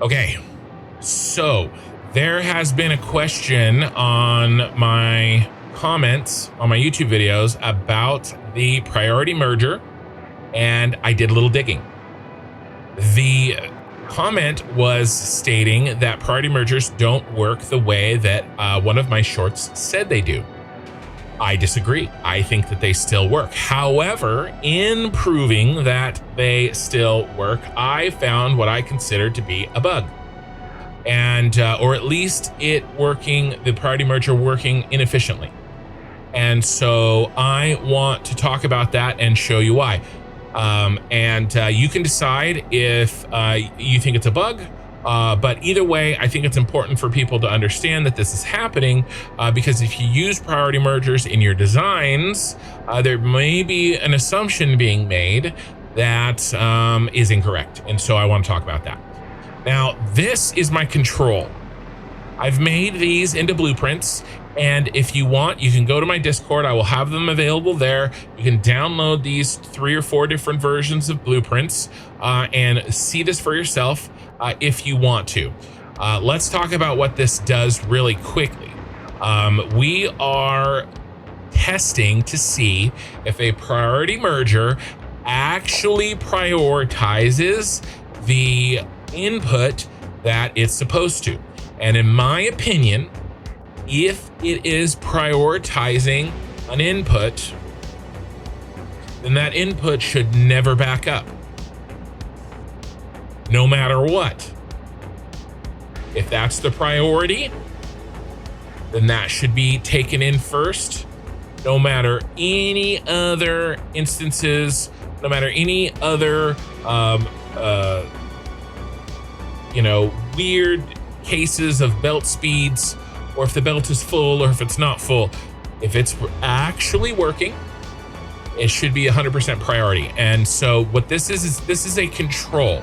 Okay, so there has been a question on my comments on my YouTube videos about the priority merger, and I did a little digging. The comment was stating that priority mergers don't work the way that one of my shorts said they do. I disagree. I think that they still work. However, in proving that they still work, I found what I considered to be a bug. And or at least the priority merger working inefficiently. And so I want to talk about that and show you why. You can decide if you think it's a bug. But either way, I think it's important for people to understand that this is happening because if you use priority mergers in your designs, there may be an assumption being made that is incorrect. And so I want to talk about that. Now, this is my control. I've made these into blueprints. And if you want, you can go to my Discord. I will have them available there. You can download these 3 or 4 different versions of blueprints and see this for yourself if you want to. Let's talk about what this does really quickly. We are testing to see if a priority merger actually prioritizes the input that it's supposed to. And in my opinion, if it is prioritizing an input, then that input should never back up, no matter what. If that's the priority, then that should be taken in first, no matter any other instances, no matter any other weird cases of belt speeds, or if the belt is full or if it's not full. If it's actually working, it should be 100% priority. And so what this is a control.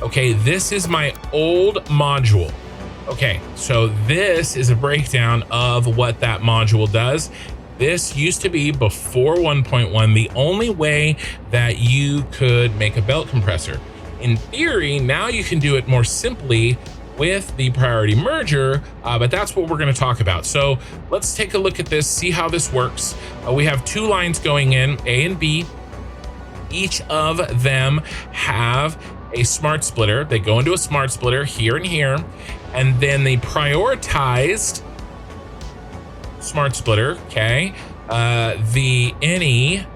Okay, this is my old module. Okay, so this is a breakdown of what that module does. This used to be, before 1.1, the only way that you could make a belt compressor. In theory, now you can do it more simply with the priority merger, but that's what we're going to talk about. So let's take a look at this, see how this works. We have 2 lines going in, A and B. Each of them have a smart splitter. They go into a smart splitter here and here, and then the prioritized smart splitter, okay, the any,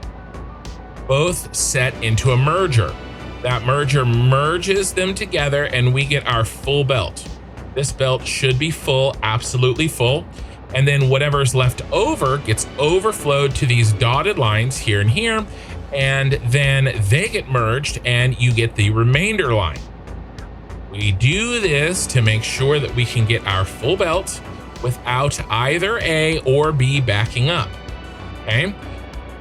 both set into a merger. That merger merges them together and we get our full belt. This belt should be full, absolutely full. And then whatever's left over gets overflowed to these dotted lines here and here. And then they get merged and you get the remainder line. We do this to make sure that we can get our full belt without either A or B backing up. Okay,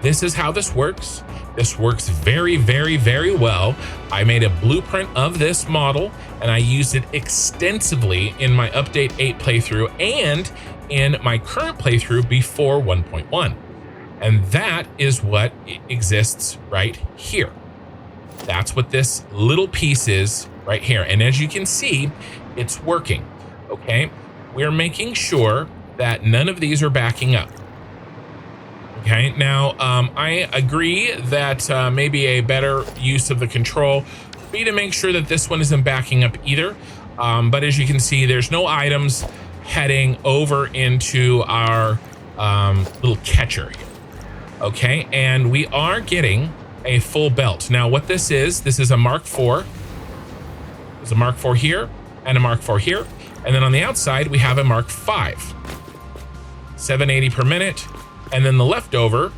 this is how this works. This works very, very, very well. I made a blueprint of this model and I used it extensively in my Update 8 playthrough and in my current playthrough before 1.1. And that is what exists right here. That's what this little piece is right here. And as you can see, it's working, okay? We're making sure that none of these are backing up. Okay, now I agree that maybe a better use of the control would be to make sure that this one isn't backing up either. But as you can see, there's no items heading over into our little catcher here. Okay, and we are getting a full belt. Now what this is a Mark IV. There's a Mark IV here and a Mark IV here. And then on the outside, we have a Mark V. 780 per minute. And then the leftover,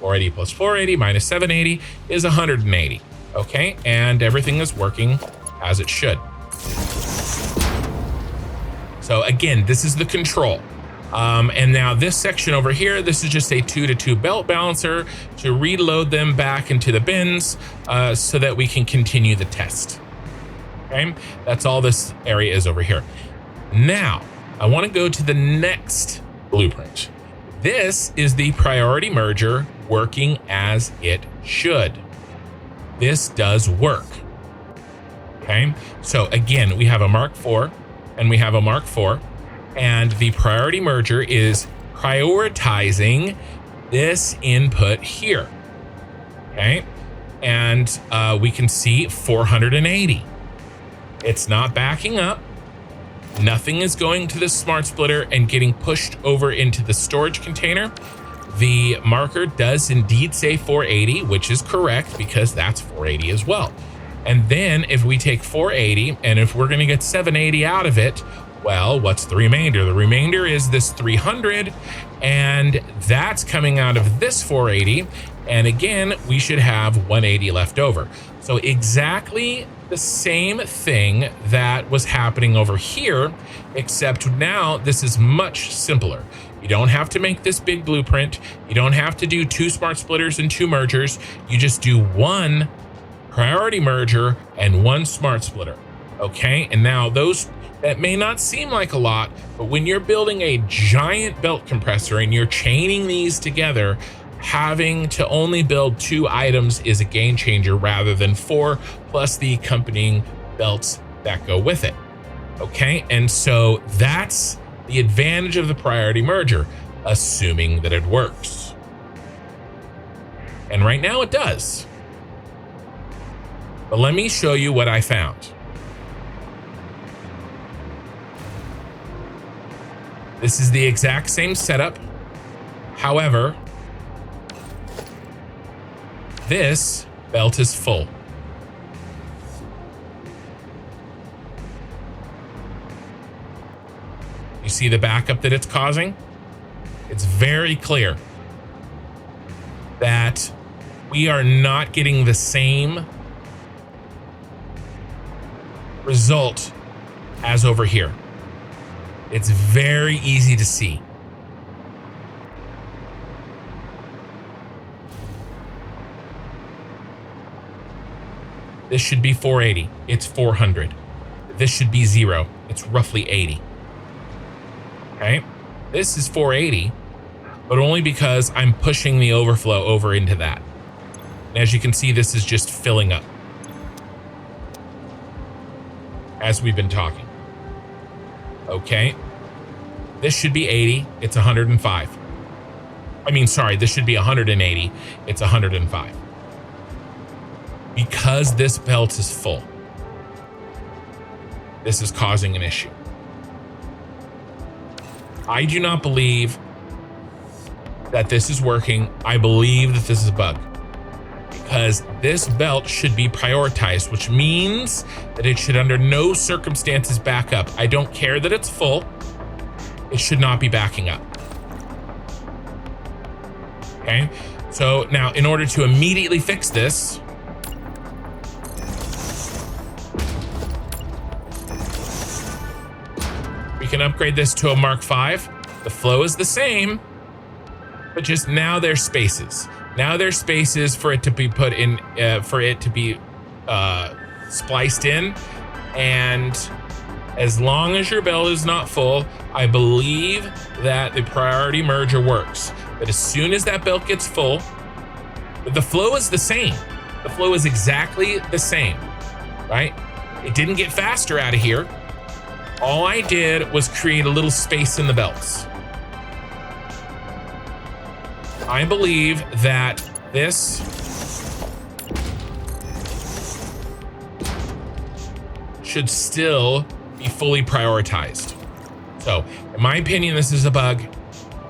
480 plus 480 minus 780 is 180. Okay, and everything is working as it should. So again, this is the control. And now this section over here, this is just a 2-to-2 belt balancer to reload them back into the bins so that we can continue the test. Okay, that's all this area is over here. Now, I want to go to the next blueprint. This is the priority merger working as it should. This does work. Okay, so again, we have a Mark IV and we have a Mark IV, and the priority merger is prioritizing this input here. Okay, and we can see 480. It's not backing up. Nothing is going to the smart splitter and getting pushed over into the storage container. The marker does indeed say 480, which is correct because that's 480 as well. And then if we take 480 and if we're going to get 780 out of it, well, what's the remainder? The remainder is this 300, and that's coming out of this 480. And again, we should have 180 left over. So exactly the same thing that was happening over here, except now this is much simpler. You don't have to make this big blueprint. You don't have to do 2 smart splitters and 2 mergers. You just do 1 priority merger and 1 smart splitter. Okay, and now those, that may not seem like a lot, but when you're building a giant belt compressor and you're chaining these together, having to only build 2 items is a game changer rather than 4 plus the accompanying belts that go with it. Okay, and so that's the advantage of the priority merger, assuming that it works. And right now it does. But let me show you what I found. This is the exact same setup. However, this belt is full. You see the backup that it's causing? It's very clear that we are not getting the same result as over here. It's very easy to see. This should be 480. It's 400. This should be 0. It's roughly 80. Okay? This is 480, but only because I'm pushing the overflow over into that. And as you can see, this is just filling up as we've been talking. Okay. This should be 80. It's 105. I mean, sorry, this should be 180. It's 105. Because this belt is full, this is causing an issue. I do not believe that this is working. I believe that this is a bug, because this belt should be prioritized, which means that it should under no circumstances back up. I don't care that it's full. It should not be backing up. Okay, so now in order to immediately fix this, we can upgrade this to a Mark V. The flow is the same, but just now there's spaces. Now there's spaces for it to be put in, for it to be spliced in. And as long as your belt is not full, I believe that the priority merger works. But as soon as that belt gets full, the flow is the same. The flow is exactly the same, right? It didn't get faster out of here. All I did was create a little space in the belts. I believe that this should still be fully prioritized. So, in my opinion, this is a bug.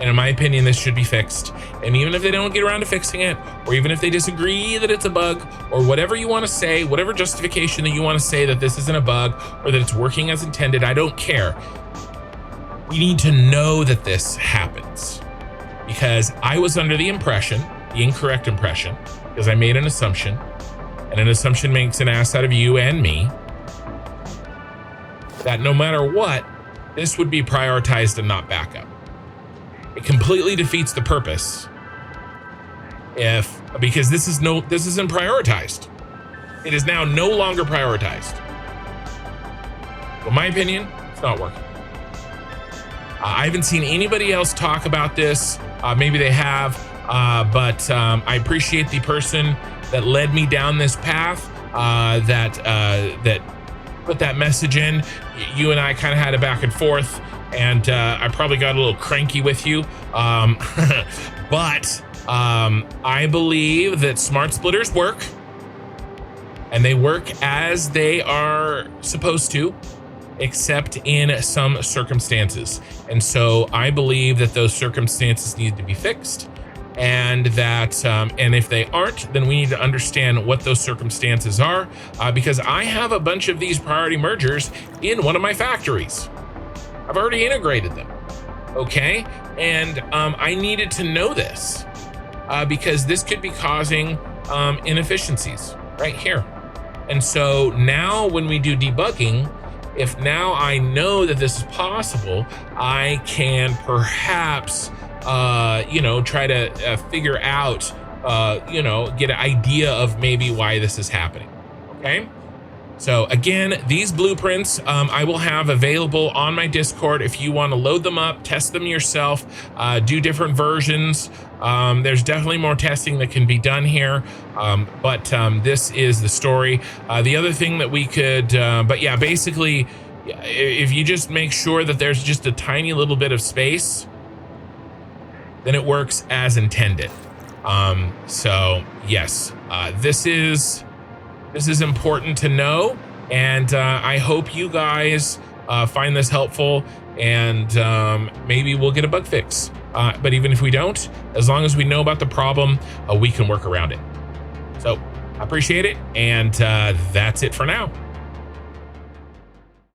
And in my opinion, this should be fixed. And even if they don't get around to fixing it, or even if they disagree that it's a bug, or whatever you want to say, whatever justification that you want to say that this isn't a bug, or that it's working as intended, I don't care. We need to know that this happens. Because I was under the impression, the incorrect impression, because I made an assumption, and an assumption makes an ass out of you and me, that no matter what, this would be prioritized and not backup. It completely defeats the purpose because this isn't prioritized. It is now no longer prioritized. In my opinion, it's not working. I haven't seen anybody else talk about this. Maybe they have, but I appreciate the person that led me down this path, that put that message in. You and I kind of had a back and forth, and I probably got a little cranky with you. But I believe that smart splitters work, and they work as they are supposed to, except in some circumstances. And so I believe that those circumstances need to be fixed, and that and if they aren't, then we need to understand what those circumstances are, because I have a bunch of these priority mergers in one of my factories. I've already integrated them, okay? And I needed to know this because this could be causing inefficiencies right here. And so now when we do debugging, if now I know that this is possible, I can perhaps, try to figure out, get an idea of maybe why this is happening, okay? So again, these blueprints I will have available on my Discord if you want to load them up, test them yourself, do different versions. There's definitely more testing that can be done here, but this is the story. The other thing that we could, but yeah, basically, if you just make sure that there's just a tiny little bit of space, then it works as intended. So yes, this is important to know, and I hope you guys find this helpful, and maybe we'll get a bug fix. But even if we don't, as long as we know about the problem, we can work around it. So I appreciate it, and that's it for now.